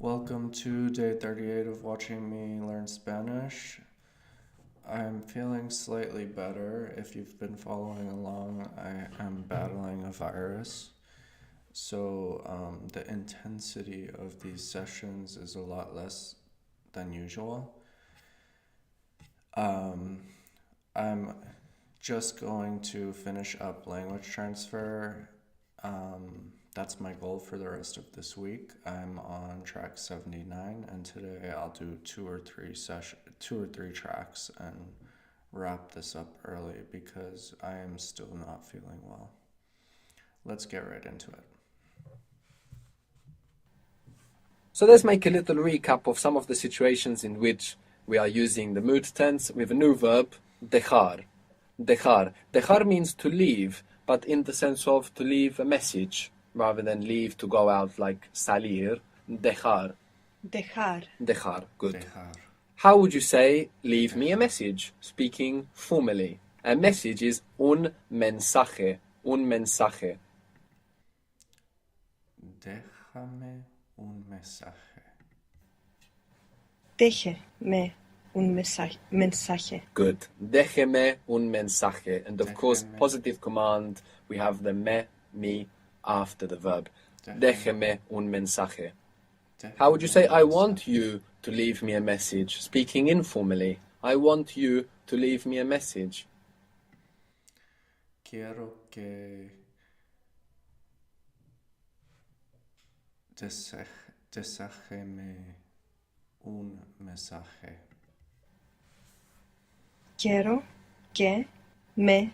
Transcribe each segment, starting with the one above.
Welcome to day 38 of watching me learn Spanish. I'm feeling slightly better. If you've been following along, I am battling a virus. So the intensity of these sessions is a lot less than usual. I'm just going to finish up language transfer. That's my goal for the rest of this week. I'm on track 79, and today I'll do two or three tracks and wrap this up early because I am still not feeling well. Let's get right into it. So let's make a little recap of some of the situations in which we are using the mood tense with a new verb, dejar. Dejar. Dejar means to leave, but in the sense of to leave a message, rather than leave to go out like salir. Dejar. Dejar. Dejar. Good. Dejar. How would you say, leave me a message, speaking formally? A message is un mensaje. Un mensaje. Déjame un mensaje. Déjeme un mensaje. Good. Déjeme un mensaje. And of course, Déjeme. positive command, we have the me after the verb. Déjeme un mensaje. How would you say, I want you to leave me a message? Speaking informally, I want you to leave me a message. Quiero que deséjeme un mensaje. Quiero que me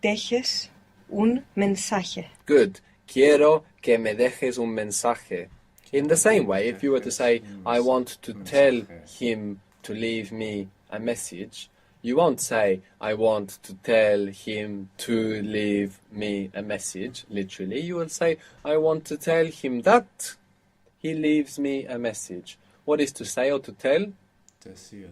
dejes un mensaje. Good. Quiero que me dejes un mensaje. In the same way, if you were to say, I want to tell him to leave me a message, you won't say, I want to tell him to leave me a message, literally. You will say, I want to tell him that he leaves me a message. What is to say or to tell? Decir.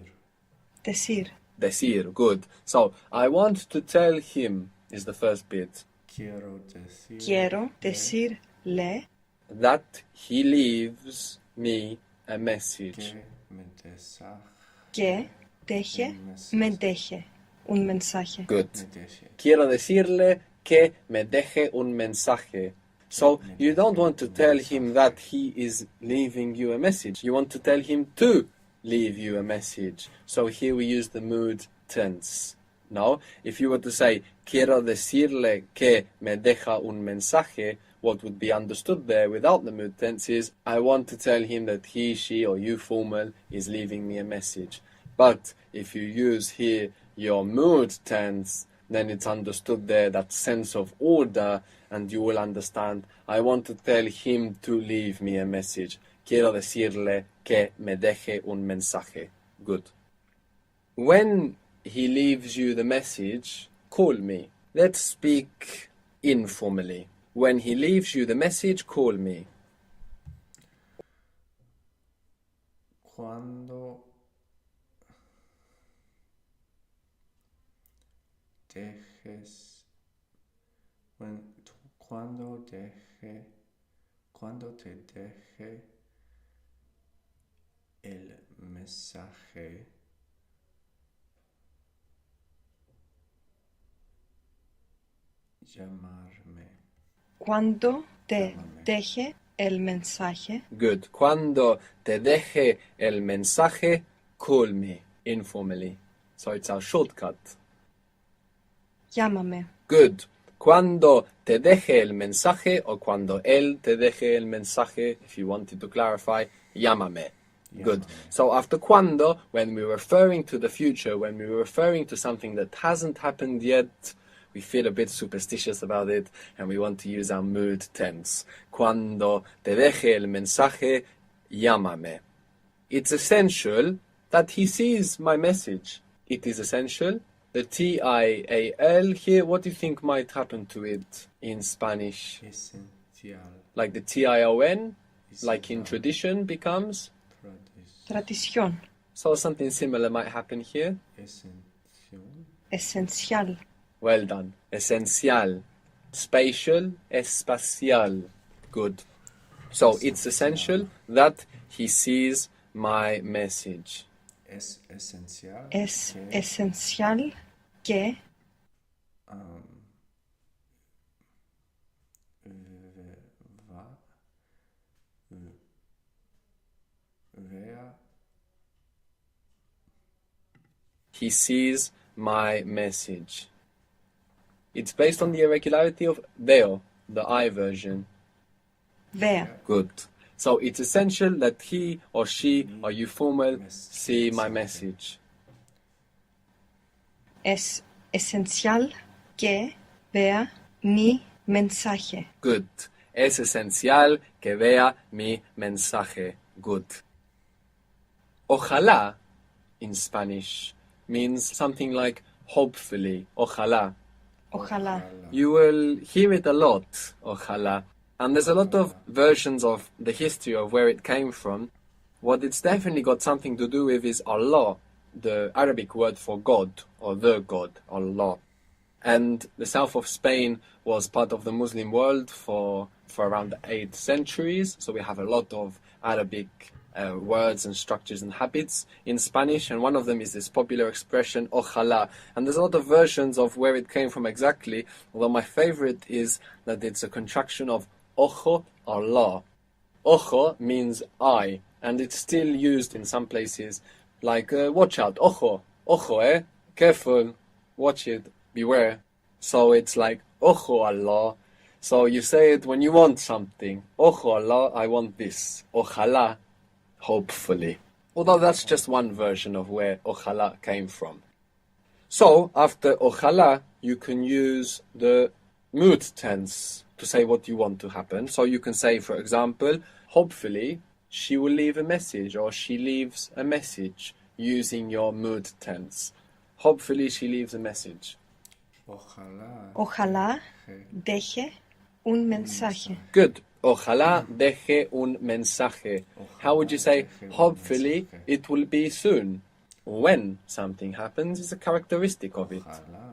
Decir. Decir, good. So, I want to tell him is the first bit. Quiero decir. Quiero decirle That he leaves me a message. Que me deje un mensaje. Good. me deje. Quiero decirle que me deje un mensaje. So you don't want to tell him that he is leaving you a message. You want to tell him to leave you a message. So here we use the mood tense. Now, if you were to say, quiero decirle que me deja un mensaje, what would be understood there without the mood tense is, I want to tell him that he, she, or you formal is leaving me a message. But if you use here your mood tense, then it's understood there that sense of order, and you will understand, I want to tell him to leave me a message. Quiero decirle que me deje un mensaje. Good. When he leaves you the message, call me. Let's speak informally. When he leaves you the message, call me. Cuando dejes cuando te deje el mensaje, llamarme. Cuando te Llámame. deje el mensaje, Good. Cuando te deje el mensaje, call me informally. So it's our shortcut. llámame. Good. Cuando te deje el mensaje, or cuando él te deje el mensaje, if you wanted to clarify, llámame. Good. Llámame. So after cuando, when we're referring to the future, when we're referring to something that hasn't happened yet, we feel a bit superstitious about it, and we want to use our mood tense. Cuando te deje el mensaje, llámame. It's essential that he sees my message. It is essential. The T-I-A-L here, what do you think might happen to it in Spanish? Esencial. Like the T-I-O-N, like in Esencial. tradition becomes? Tradición. So something similar might happen here. Esencial. Esencial. Well done. Esencial. Spatial, espacial. Good. So it's essential that he sees my message. Es esencial Es que esencial que va- vea He sees my message. It's based on the irregularity of veo, the I version. vea. Good. So it's essential that he or she or you formal see my message. Es esencial que vea mi mensaje. Good. Es esencial que vea mi mensaje. Good. Ojalá in Spanish means something like hopefully. Ojalá. Ojalá. You will hear it a lot, ojalá. And there's a lot of versions of the history of where it came from. What it's definitely got something to do with is Allah, the Arabic word for God, or the God, Allah. And the south of Spain was part of the Muslim world for around the 8th centuries, so we have a lot of Arabic words and structures and habits in Spanish, and one of them is this popular expression, ojalá. And there's a lot of versions of where it came from exactly, although my favorite is that it's a contraction of ojo, Allah. Ojo means eye, and it's still used in some places, like watch out, ojo, careful, watch it, beware. So it's like ojo Allah. So you say it when you want something. Ojo Allah, I want this. Ojalá, hopefully. Although that's just one version of where ojalá came from. So after ojalá, you can use the mood tense to say what you want to happen. So you can say, for example, hopefully she will leave a message, or she leaves a message, using your mood tense. Hopefully she leaves a message. Ojalá deje un mensaje. Good. Ojalá deje un mensaje. How would you say, hopefully it will be soon? When something happens is a characteristic of it.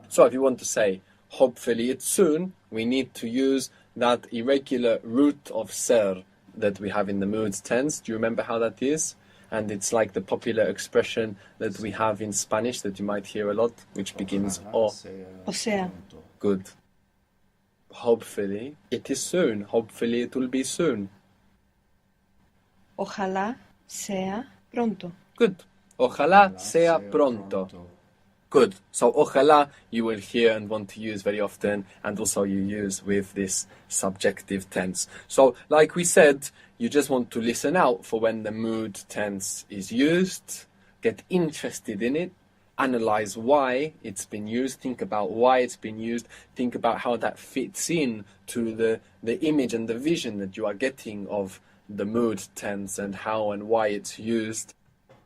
So if you want to say, hopefully it's soon, we need to use that irregular root of ser that we have in the mood tense. Do you remember how that is? And it's like the popular expression that we have in Spanish that you might hear a lot, which begins o. O sea, Good. Hopefully it is soon. Hopefully it will be soon. ojalá sea pronto. Good. Ojalá sea pronto. Good. So ojalá you will hear and want to use very often, and also you use with this subjective tense. So like we said, you just want to listen out for when the mood tense is used, get interested in it, analyze why it's been used, think about why it's been used, think about how that fits in to the image and the vision that you are getting of the mood tense and how and why it's used.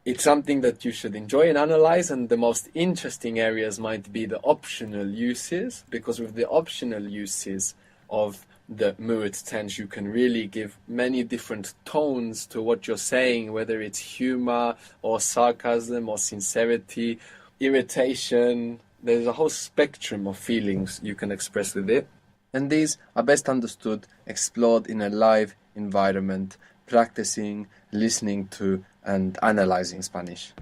It's something that you should enjoy and analyze, and the most interesting areas might be the optional uses, because with the optional uses of the mood tense you can really give many different tones to what you're saying, whether it's humor or sarcasm or sincerity, irritation. There's a whole spectrum of feelings you can express with it, and these are best understood, explored in a live environment, practicing, listening to and analyzing Spanish.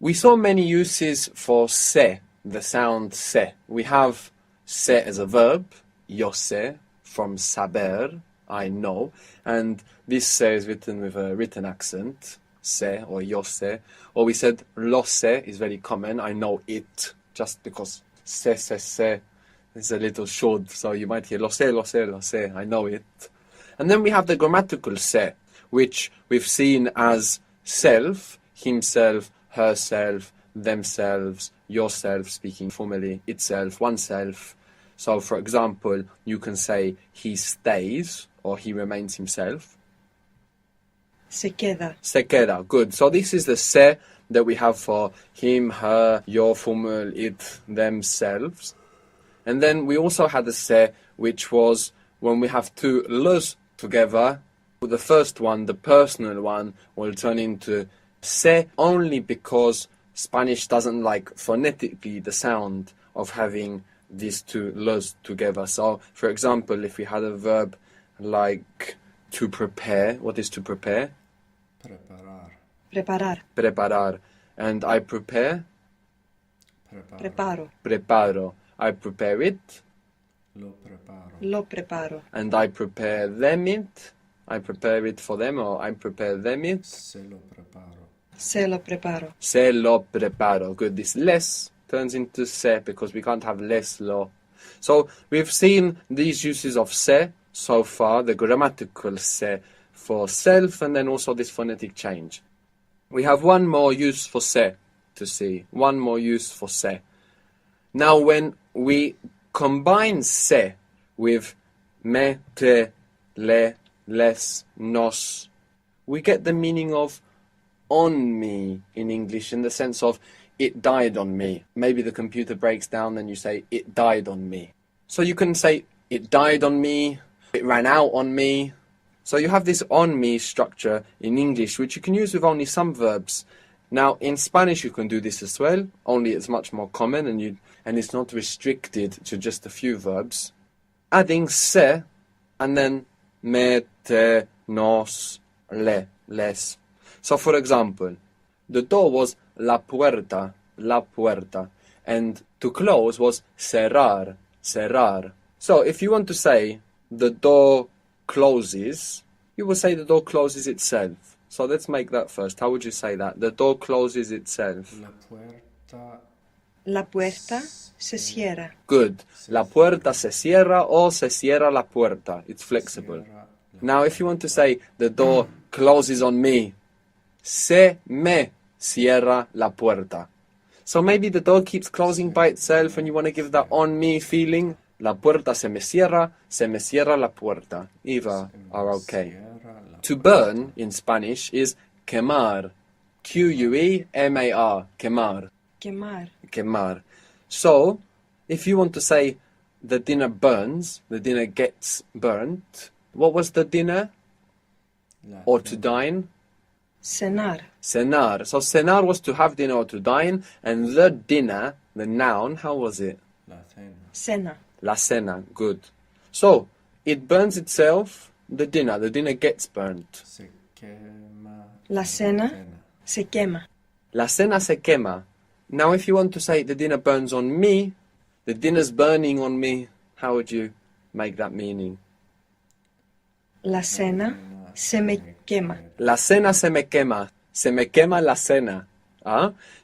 We saw many uses for se, the sound se. We have se as a verb, yo sé, from saber, I know, and this se is written with a written accent, se or yo sé. Or we said lo sé is very common, I know it, just because se is a little short, so you might hear lo sé, I know it. And then we have the grammatical se, which we've seen as self, himself, herself, themselves, yourself, speaking formally, itself, oneself. So, for example, you can say he stays or he remains himself. Se queda. Se queda, good. So this is the se that we have for him, her, your, formal, it, themselves. And then we also had the se, which was when we have two los together. The first one, the personal one, will turn into se only because Spanish doesn't like phonetically the sound of having these two los together. So, for example, if we had a verb like to prepare, what is to prepare? Preparar. Preparar. Preparar. And I prepare? Preparo. Preparo. Preparo. I prepare it. Lo preparo. Lo preparo. And I prepare them it. I prepare it for them, or I prepare them it. Se lo preparo. Se lo preparo. Se lo preparo. Good. This less turns into se because we can't have less lo. So we've seen these uses of se so far, the grammatical se for self, and then also this phonetic change. We have one more use for se to see. One more use for se. Now when we combine se with me, te, le, les, nos, we get the meaning of on me in English, in the sense of it died on me. Maybe the computer breaks down, then you say it died on me. So you can say it died on me, it ran out on me. So you have this on me structure in English, which you can use with only some verbs. Now in Spanish you can do this as well, only it's much more common and it's not restricted to just a few verbs. Adding se and then me, te, nos, le, les. So for example, the door was la puerta, and to close was cerrar, cerrar. So if you want to say the door closes, you will say the door closes itself. So let's make that first. How would you say that? The door closes itself. La puerta. La puerta se cierra. Good. La puerta se cierra or se cierra la puerta. It's flexible. Cierra la Now if you want to say the door closes on me, se me cierra la puerta. So maybe the door keeps closing by itself and you want to give that on me feeling. La puerta se me cierra la puerta. Either are okay. Cierra la To burn in Spanish is quemar. Quemar. Quemar. Quemar. Quemar. So, if you want to say the dinner burns, the dinner gets burnt, what was the dinner? la Or to cena. dine? Cenar. Cenar. So cenar was to have dinner or to dine, and the dinner, the noun, how was it? La cena. Cena. La cena. Good. So, it burns itself, the dinner gets burnt. Se quema. La cena Cena. se quema. La cena se quema. Now if you want to say the dinner burns on me, the dinner's burning on me, how would you make that meaning? La cena se me quema. La cena se me quema la cena.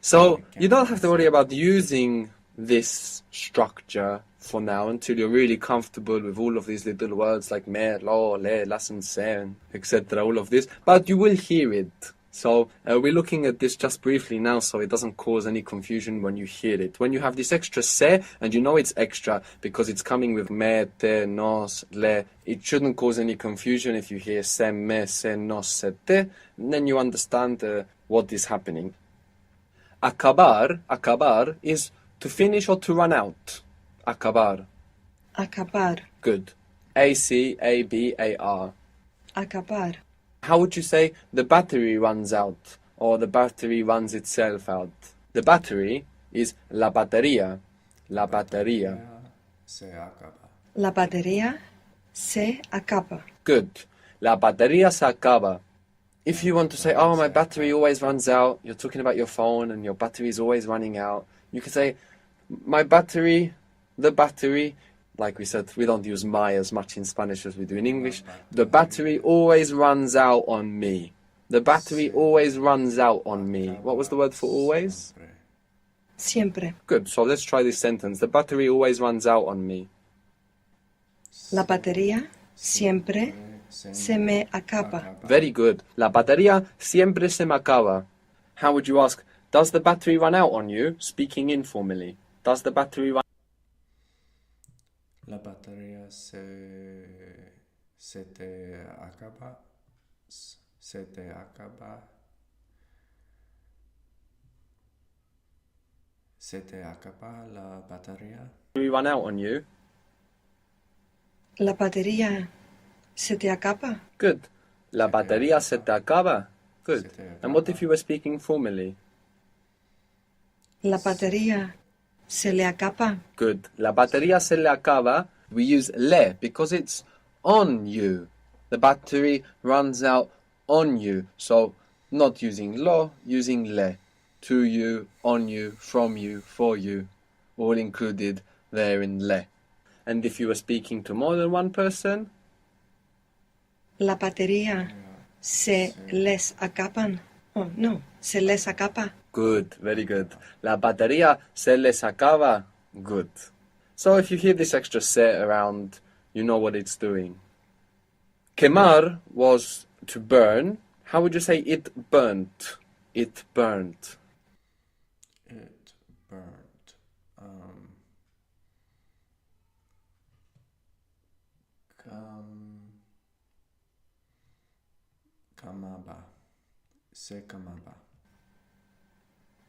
So you don't have to worry about using this structure for now until you're really comfortable with all of these little words like me, lo, le, lassen, sen, etc. All of this, but you will hear it. So we're looking at this just briefly now so it doesn't cause any confusion when you hear it. When you have this extra se, and you know it's extra because it's coming with me, te, nos, le, it shouldn't cause any confusion if you hear se, me, se, nos, se, te, then you understand what is happening. Acabar is to finish or to run out. Acabar. Acabar. Good. A-C-A-B-A-R. Acabar. How would you say the battery runs out or the battery runs itself out? The battery is la batería. La batería. Se acaba. La batería se acaba. Good. La batería se acaba. If you want to say, oh, my battery always runs out, you're talking about your phone and your battery is always running out, you can say, my battery, the battery, like we said, we don't use my as much in Spanish as we do in English. The battery always runs out on me. The battery always runs out on me. What was the word for always? Siempre. Siempre. Good. So let's try this sentence. The battery always runs out on me. La batería siempre se me acaba. Very good. La batería siempre se me acaba. How would you ask, does the battery run out on you? Speaking informally. Does the battery run? La batería se te acaba. Se te acaba. Se te acaba la batería. Run out on you? La batería se te acaba. Good. La batería se te acaba. Good. Se te And what acaba. if you were speaking formally? La batería se le acaba. Good. La batería se le acaba. We use le because it's on you. The battery runs out on you. So not using lo, using le. To you, on you, from you, for you. All included there in le. And if you were speaking to more than one person, La batería se les acaban. Oh, no, se les acaba. good, very good. La batería se les acaba. Good. So if you hear this extra se around, you know what it's doing. Quemar was to burn. How would you say it burnt? It burnt. It burnt. Camaba. Se camaba.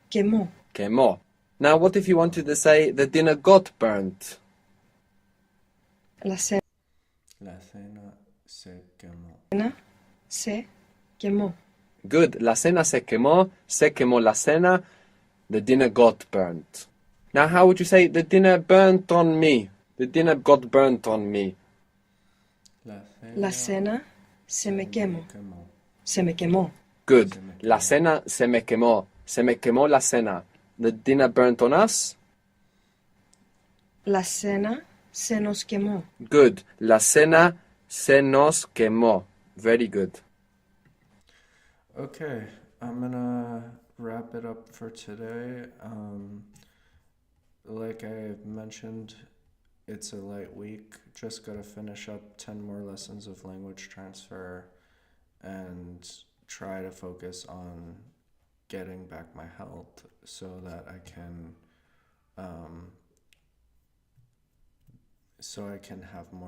Quemó. Quemó. Now what if you wanted to say the dinner got burnt? La cena La cena se quemó. se quemó. Good. La cena se quemó la cena, the dinner got burnt. Now how would you say the dinner burnt on me? The dinner got burnt on me. La cena se me quemó. Se me quemó. Good. La cena se me quemó. Se me quemó la cena. The dinner burnt on us? La cena se nos quemó. Good. La cena se nos quemó. Very good. Okay, I'm gonna wrap it up for today. Like I mentioned, it's a light week. Just gotta finish up 10 more lessons of language transfer and try to focus on getting back my health so that I can have more